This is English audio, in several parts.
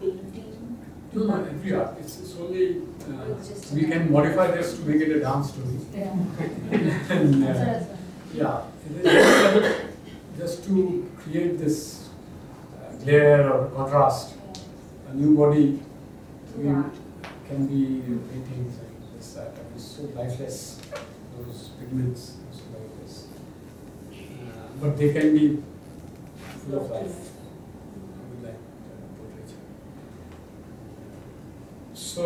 painting? No, every art. It's only we can modify this to make it a dance story. Yeah. And, yeah, it is just to create this glare or contrast. A new body can be paintings and this that. It's so lifeless. Those pigments are so lifeless, but they can be full of life. Like portraiture. So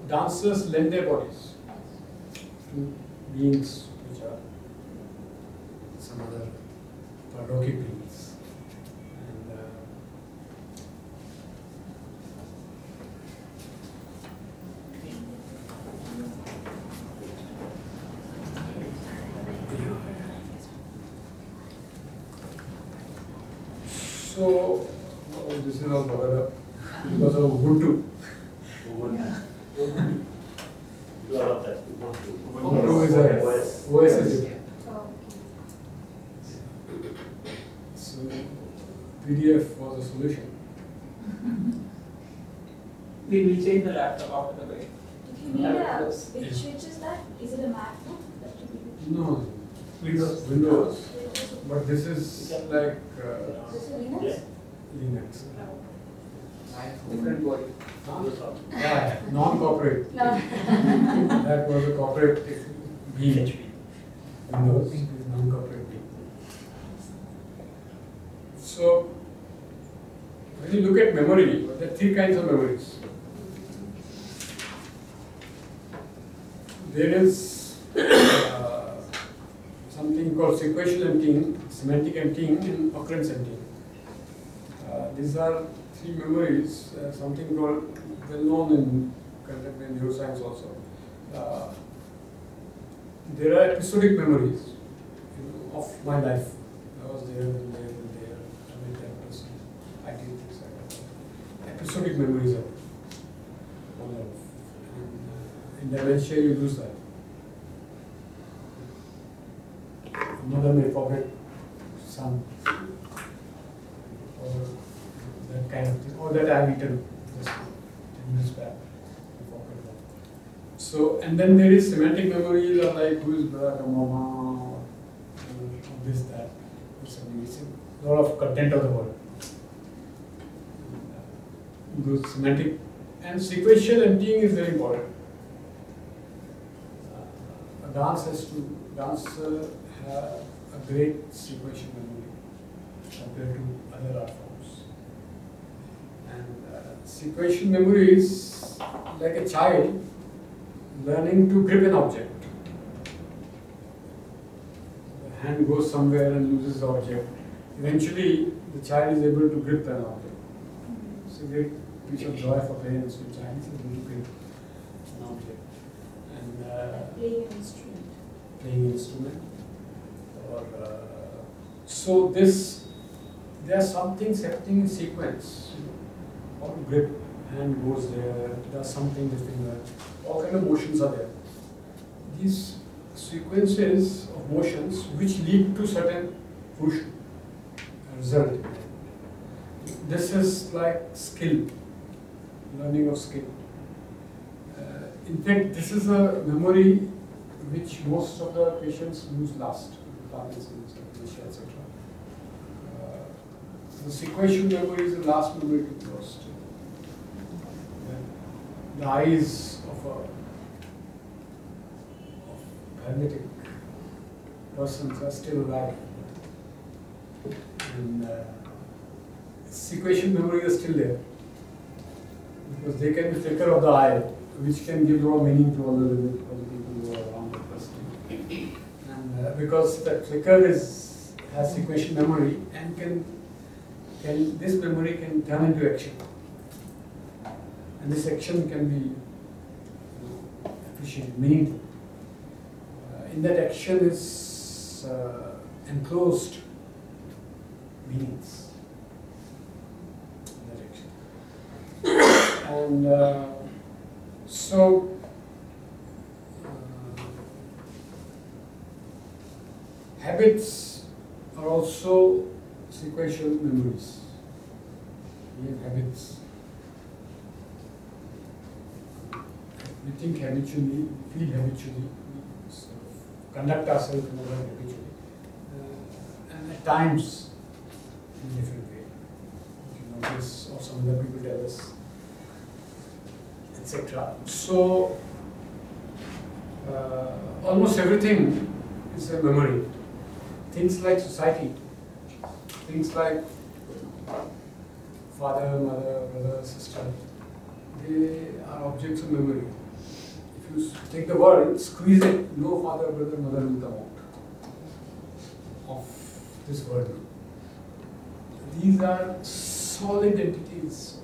dancers lend their bodies to beings which are some other paralokhic beings. And so this is all covered up because of Ubuntu. Ubuntu is a OS is it. So PDF was a solution. We will change the laptop after the break. If you need a, which switch is that? Is it a MacBook? No, Windows. But this is like This is Linux? Linux. Different body. Yeah, non-corporate. No. That was a corporate being. Windows is non-corporate being. So when you look at memory, there are three kinds of memories. There is something called sequential emptying, semantic emptying, and occurrence emptying. These are three memories, something called, well known in contemporary neuroscience also. There are episodic memories, of my life. I was there, then there, then there, I met that person, I did this, I did that. Episodic memories of one life. And in dementia, you lose that. Mother may forget son, or that kind of thing, or that I have eaten just 10 minutes back. So, and then there is semantic memories of like who is Barack Obama, or this, that, or something. It's a lot of content of the world. Those semantic and sequential emptying is very important. A dance has to have a great sequential memory compared to other art forms. And sequential memory is like a child learning to grip an object. The hand goes somewhere and loses the object. Eventually, the child is able to grip an object. It's a great piece of joy for parents when child is able to grip an object. And Playing an instrument. Playing an instrument. Or so this, there are some things happening in sequence. Or grip, hand goes there, does something with finger. All kind of motions are there. These sequences of motions which lead to certain push result. This is like skill, learning of skill. In fact, this is a memory which most of the patients lose last, Parkinson's, dementia, etc. The sequential memory is the last memory to be lost. The eyes of a paralytic persons are still alive. And sequential memory is still there. Because they can be flicker of the eye, which can give a lot of meaning to all the people who are around the person. And because that flicker has sequential memory and this memory can turn into action. And this action can be appreciated, meaningful. In that action is enclosed meanings. In that action. And so, habits are also sequential memories. behave habits. We think habitually, feel habitually, we sort of conduct ourselves in a way habitually, and at times in a different way. You notice, or some other people tell us, etc. So, almost everything is a memory. Things like society, things like father, mother, brother, sister, they are objects of memory. If you take the world, squeeze it, no father, brother, mother will come out of this world. These are solid entities.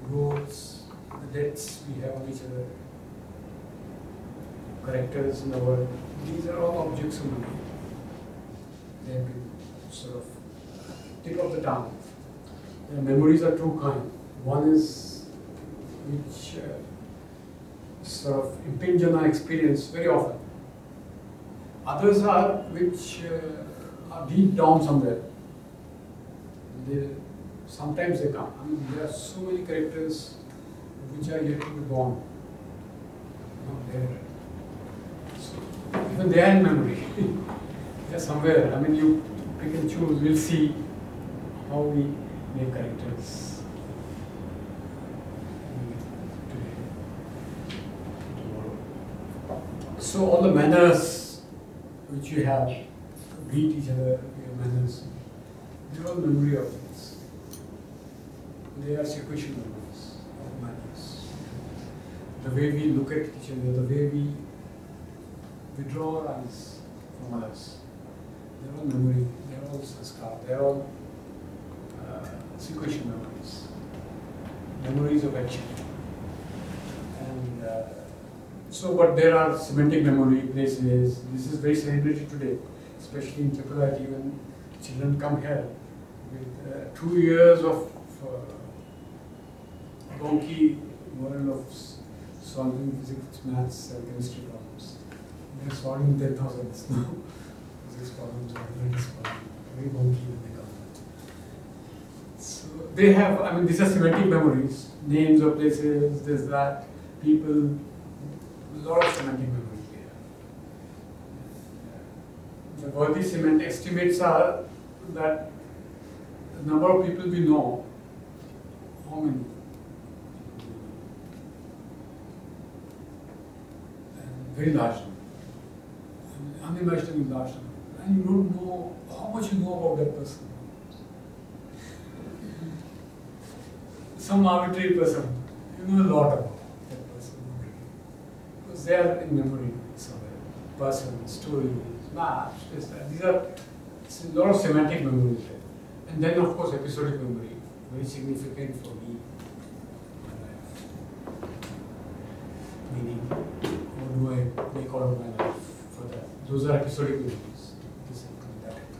Roles, the debts we have on each other, characters in the world, these are all objects of memory. They have been sort of tip of the tongue. The memories are two kinds. One is which sort of impinge on our experience very often. Others are which are deep down somewhere. Sometimes they come. I mean, there are so many characters which are yet to be born. Not there. So, even they are in memory. They are somewhere. I mean, you pick and choose. We'll see how we make characters today, tomorrow. So all the manners which you have, greet each other, your manners, they're all memory objects. They are sequential memories of manners. The way we look at each other, the way we withdraw our eyes from others, they're all memory, they're all sanskar, they're all sequential memories, memories of action. And but there are semantic memory places. This is very celebrated today, especially in IIIT when children come here with 2 years of donkey model of solving physics, maths, and chemistry problems. They're solving 10,000s now. Physics problems, mathematics problems, very donkey when they come. So they have, I mean, these are semantic memories, names of places, this, that, people, a lot of semantic memory here. The worthy semantic estimates are that the number of people we know, how many? Very large number, unimaginably large number, and you don't know how much you know about that person. Some arbitrary person, you know a lot about that person already, because they are in memory somewhere. Person, stories, maps, this, that. These are a lot of semantic memories there. And then, of course, episodic memory, very significant for me. Meaning, what do I make out of my life for that? Those are episodic memories. This happened, that happened,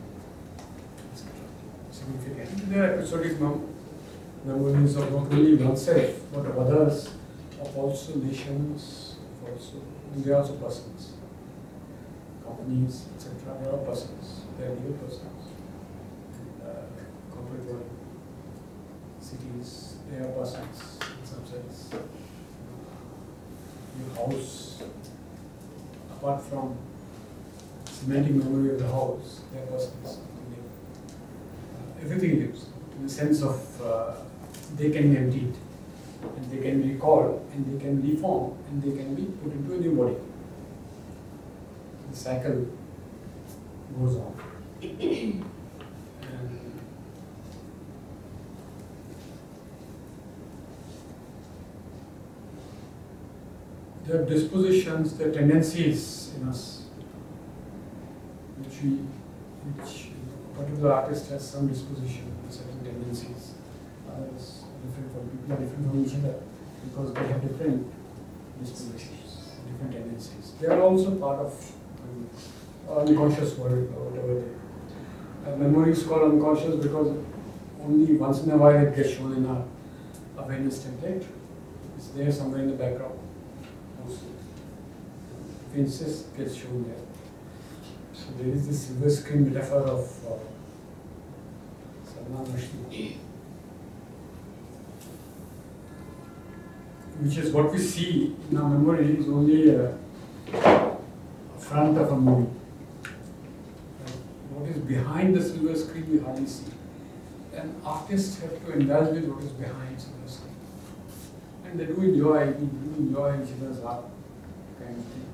significant. There are episodic memories of not only oneself, but of others, of also nations, of also, and they are also persons. Companies, etc. They are persons. They are real persons. Corporate world, cities, they are persons in some sense. Your house, apart from semantic memory of the house, they are persons. Everything lives in the sense of they can be emptied, and they can be recalled, and they can reform, and they can be put into a new body. The cycle goes on. And there are dispositions, there are tendencies in us, which a particular artist has some disposition, certain tendencies. Others are different from people, are different from each other because they have different dispositions, different tendencies. They are also part of unconscious world or whatever they. Memory is called unconscious because only once in a while it gets shown in our awareness template. It's there somewhere in the background. Princess gets shown there. So there is this silver screen metaphor of some which is what we see in our memory is only a front of a movie. What is behind the silver screen we hardly see. And artists have to indulge with what is behind silver screen. And they do enjoy each other's art kind of thing.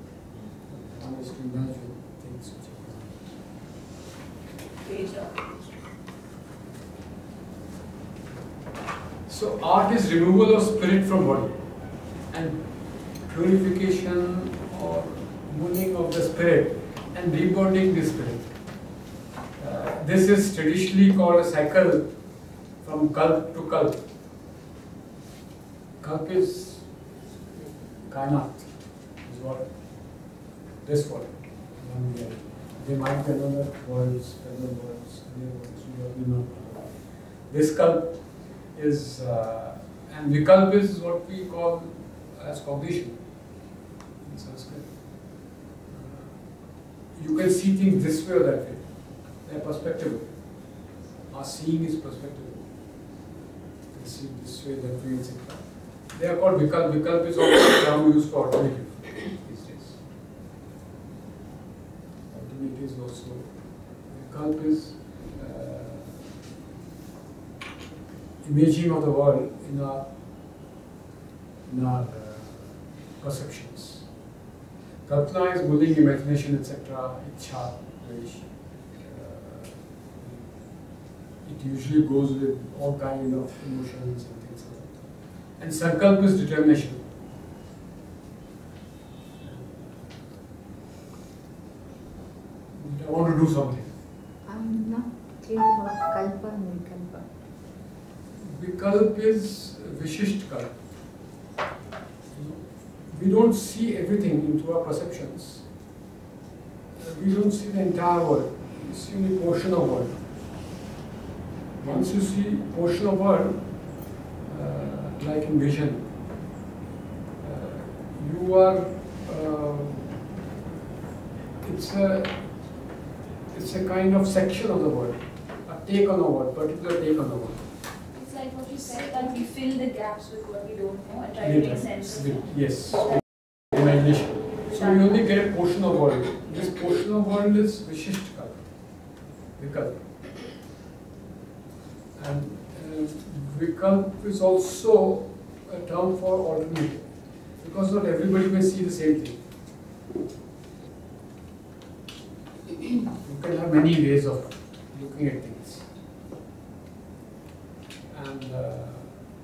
One is to indulge with things which are behind. So art is removal of spirit from body and purification or moving of the spirit and rebirthing the spirit. This is traditionally called a cycle from kalp to kalp. Kalp is kainat, is what this world. There might be another worlds, other worlds, we know. This kalp is, and vikalp is what we call as cognition in Sanskrit. You can see things this way or that way. They are perspective. Our seeing is perspective. You can see this way, that way, etc. They are called vikalp. Vikalp is also a term used for alternative these days. Alternative is also. Vikalp is imaging of the world in our perceptions. Kalpana is moving imagination, etc. Ichha, wish. It usually goes with all kind of emotions and things like that. And sankalp is determination. I want to do something. I'm not clear about kalpa and vikalpa. Vikalp is vishisht kalp. We don't see everything into our perceptions. We don't see the entire world. We see only a portion of world. Once you see a portion of world, like in vision, you are, it's a kind of section of the world, a take on the world, particular take on the world. It's like what you said, that we fill the gaps with what we don't know and try to make sense of it. Yes, imagination. So we only get a portion of world. This portion of world is vishisht kalp, vikalp. And vikalp is also a term for alternative, because not everybody may see the same thing. You can have many ways of looking at things. And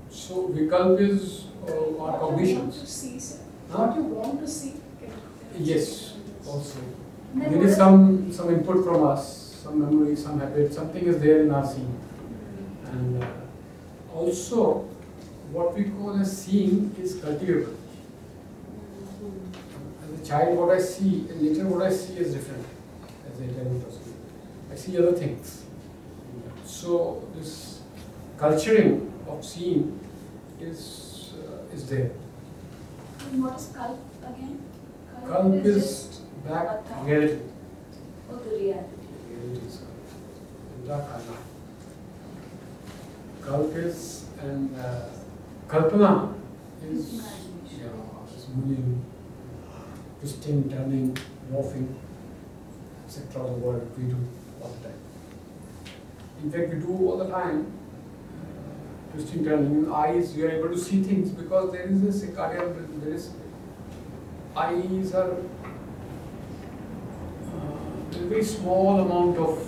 so vikalp is our cognitions. What you want to see, sir. Huh? What you want to see. Yes, also. Then There is some input from us, some memory, some habit, something is there in our seeing. And also, what we call as seeing is cultivable. As a child, what I see, and later what I see is different. As a young person, I see other things. So this culturing of seeing is there. And what is kalp again? Kalp is back reality. Oh, the reality. Reality is kalp. Kalp is, and kalpana is, is moving, twisting, turning, morphing, etc. The world we do all the time. In fact, we do all the time twisting, turning. In eyes, we are able to see things because there is a circadian rhythm. There is eyes are a very small amount of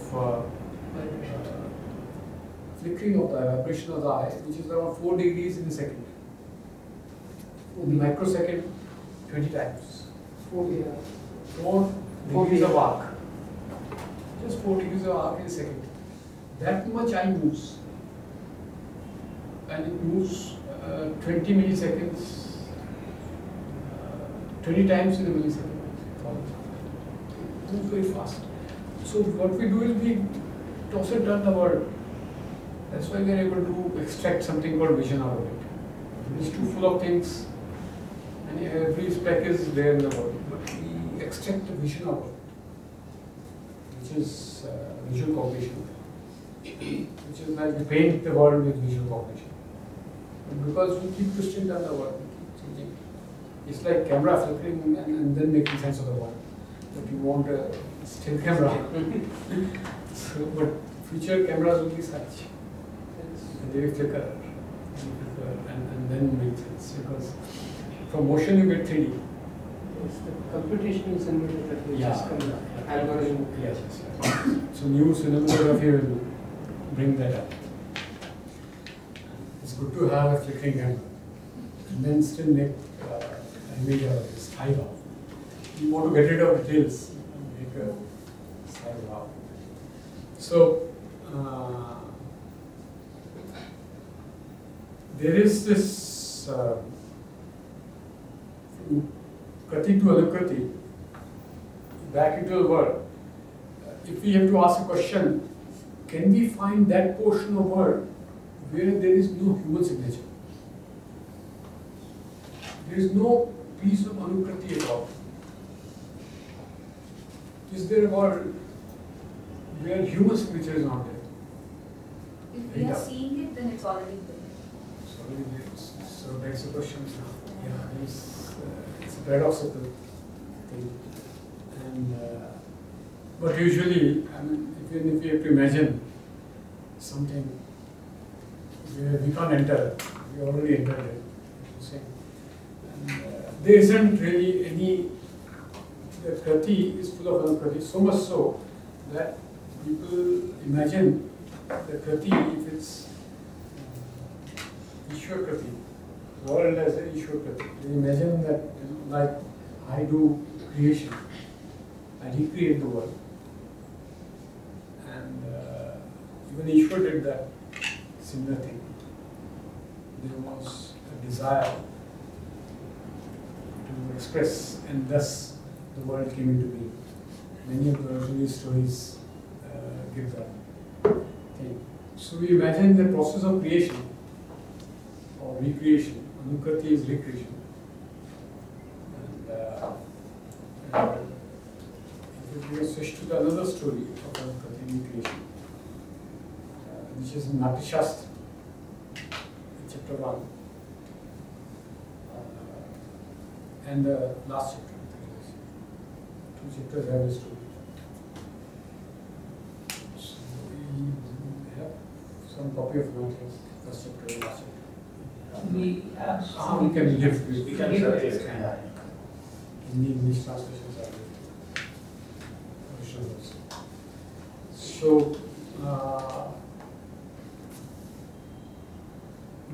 flickering of the eye, vibration of the eye, which is around 4 degrees in a second. In microsecond, 20 times. 4 degrees of arc. Just 4 degrees of arc in a second. That much eye moves. And it moves 20 milliseconds, 20 times in a millisecond. It moves very fast. So what we do is we toss and turn the world. That's why we are able to extract something called vision out of it. It is too full of things, and every speck is there in the world. But we extract the vision out of it, which is visual cognition. which is like we paint the world with visual cognition. But because we keep twisting down the world, we keep changing. It's like camera flickering and then making sense of the world. But you want a still camera. So, but future cameras will be such. And they will flicker and then make sense. Because from motion you get 3D. It's the computational simulator which is coming up. Algorithm. Yes. So new cinematography will bring that up. It's good to have a flickering camera and then still make an image out of this Tavva. You want to get rid of details and make a Tavva. So there is this Krati to Anukrati, back into the word. If we have to ask a question, can we find that portion of word where there is no human signature? There is no piece of Anukrati at all. Is there a word where human signature is not there? If we are seeing it, then it's already there. So that's the question now. Yeah, it's a paradoxical thing. And but usually, I mean, even if you have to imagine something where we can't enter, we already entered it. And there isn't really any. The Krati is full of Krati, so much so that people imagine the Krati, if it's Ishwar Krati, world as an Ishwar Krati. They imagine that, like I do creation, I recreate the world. And even Ishwar did that similar thing. There was a desire to express, and thus the world came into being. Many of the early stories give that thing. So we imagine the process of creation or recreation. Anukrati is recreation. And if we switch to another story of Anukrati recreation, which is in Natyashastra, chapter 1, and the last chapter. 2 chapters have a story. So we have some copy of Natyashastra, first chapter and last chapter. We have We can live with we can live with it. in the English translations are there. Original also. So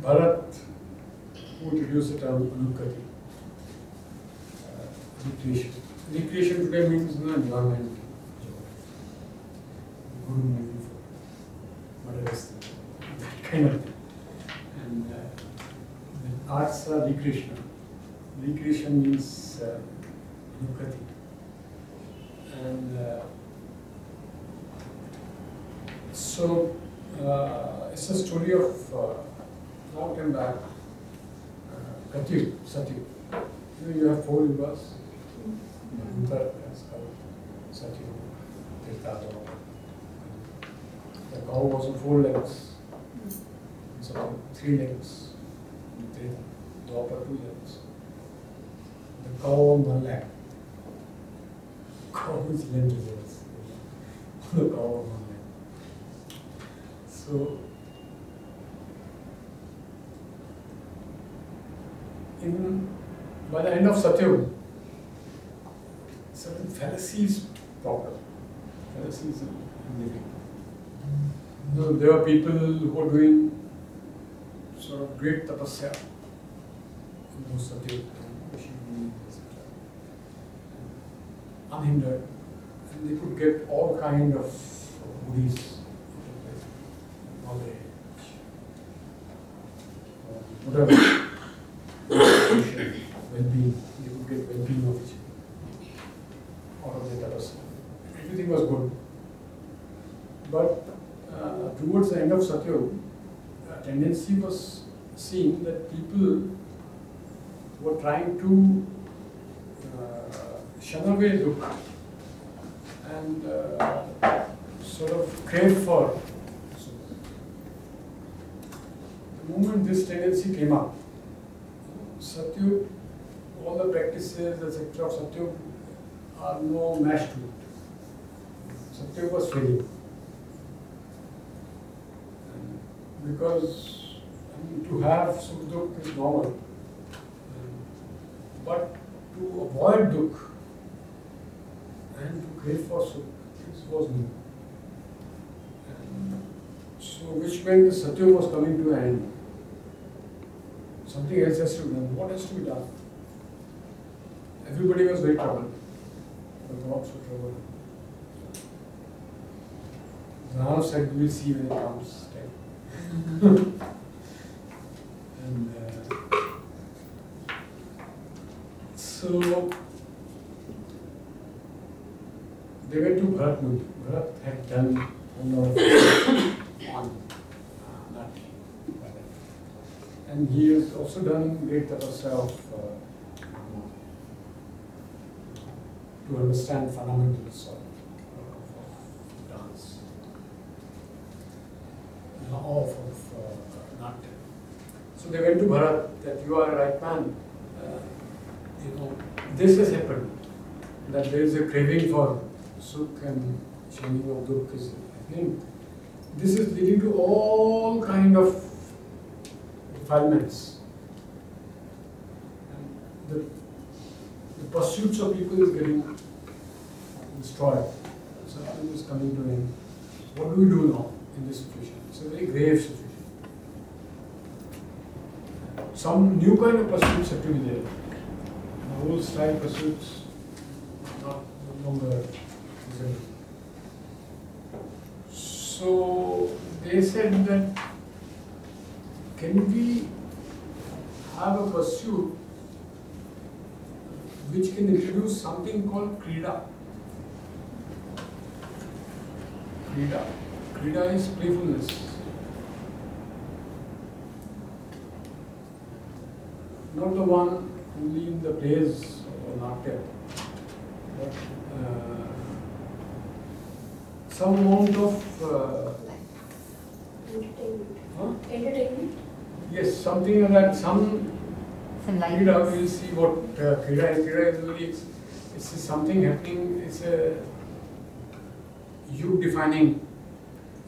Bharat, who introduced the term Anukrati, recreation. Recreation today means environment, good movie for whatever is that kind of thing. And the arts are recreational. Recreation means Anukrati. And so it's a story of long time back. Satyu. You have 4 rivers. Uttar is called Satyu, Tirtha. The cow was on 4 legs. So 3 legs. Dwapar 2 legs. The cow on 1 leg. Cow is length reserves. The cow on 1 leg. So by the end of Satyam, certain fallacies proper. Fallacies in living. No, there are people who are doing sort of great tapasya in those Satyam, etc. Unhindered. And they could get all kind of goodies, knowledge, whatever. Well-being, they could get well-being of each other, out of their tapasya. Everything was good. But towards the end of Satyam, a tendency was seen that people were trying to shun away dukkha and sort of crave for sukha. moment this tendency came up, Satyug, all the practices, etc. of Satyug are no match to it. Satyug was failing. Because to have Sukh Dukh is normal, but to avoid Dukh and to crave for Sukh, this was new. So which meant the Satyug was coming to an end. Something else has to be done. What has to be done? Everybody was very troubled. There was lots of trouble. Rana said, we'll see when it comes. And so they went to Bharat Muni. Bharat had done a lot of on that. And he has also done great tapasya of to understand fundamentals of dance. Of Natya. So they went to Bharat that you are a right man. This has happened. That there is a craving for Sukh and changing of Dukh is happening. This is leading to all kind of defilements. And the pursuits of people is getting destroyed. Something is coming to end. What do we do now in this situation? It's a very grave situation. Some new kind of pursuits have to be there. The old style pursuits not no longer visible. So they said that can we have a pursuit which can introduce something called Krida. Krida. Krida is playfulness. Not the one only in the plays or Natya, but some amount of Entertainment. huh? Entertainment? Yes, something like that. Some light. Krida, we'll see what Krida is. Krida is really, it's something happening, it's a youth defining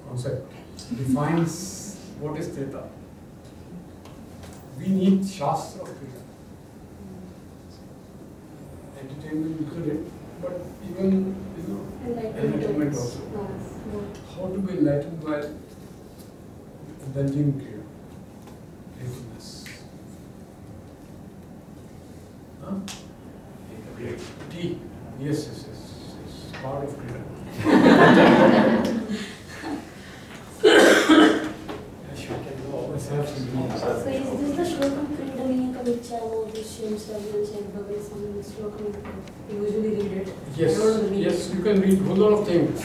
concept. Defines what is Treta. We need Shastra of Krida. Entertainment included, but even enlightenment also. How to be enlightened while indulging in Krida. Playfulness. Huh? Tea. Yes, it's part of Krida. Let's have some tea. So is this the Shlokam Kridani Kavichavo, Vishyam, Sarvam, Chembhave, some Shlokam? You usually read it. Yes, I don't read yes, you can read a whole lot of things.